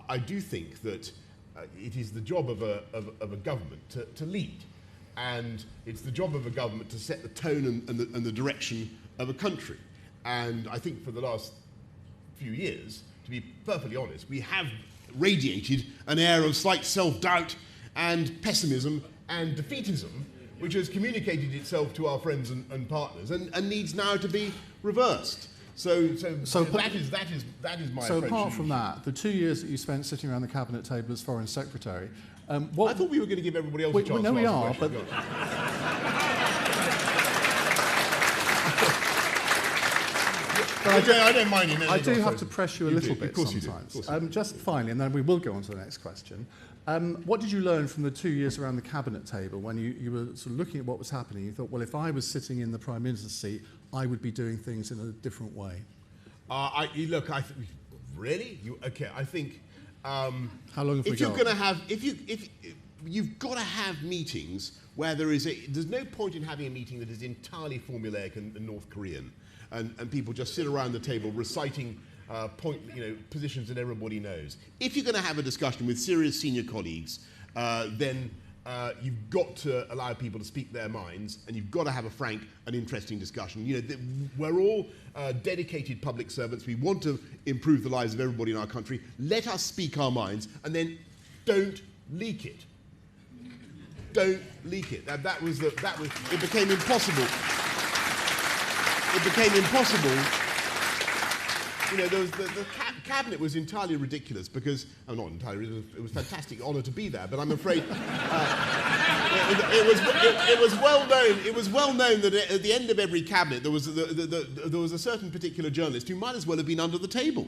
I do think that it is the job of a government to lead. And it's the job of a government to set the tone and the direction of a country. And I think for the last few years, to be perfectly honest, we have radiated an air of slight self-doubt and pessimism and defeatism, which has communicated itself to our friends and partners and needs now to be reversed. So that is my approach. So apart from that, the 2 years that you spent sitting around the cabinet table as Foreign Secretary, I thought we were going to give everybody else a chance. No, we are, but I don't mind you. I do have to press you a little bit sometimes. Just finally, and then we will go on to the next question. What did you learn from the 2 years around the cabinet table when you were sort of looking at what was happening? You thought, well, if I was sitting in the Prime Minister's seat, I would be doing things in a different way. Really? I think. How long have we got? If you're going to have, you've got to have meetings where there's no point in having a meeting that is entirely formulaic and North Korean, and people just sit around the table reciting positions that everybody knows. If you're going to have a discussion with serious senior colleagues, then you've got to allow people to speak their minds, and you've got to have a frank and interesting discussion. We're all dedicated public servants. We want to improve the lives of everybody in our country. Let us speak our minds, and then don't leak it. Don't leak it. It became impossible. It became impossible. The cabinet was entirely ridiculous because, not entirely, it was a fantastic honour to be there, but I'm afraid it was well known. It was well known that at the end of every cabinet there was a certain particular journalist who might as well have been under the table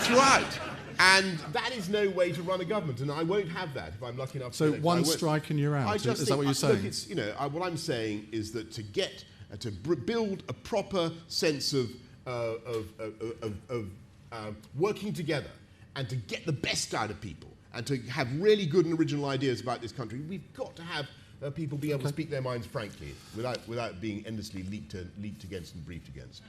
throughout. And that is no way to run a government, and I won't have that if I'm lucky enough. So one strike and you're out. Is that what you're saying? Look, what I'm saying is that to build a proper sense of working together and to get the best out of people and to have really good and original ideas about this country, we've got to have people be able to speak their minds frankly without being endlessly leaked against and briefed against.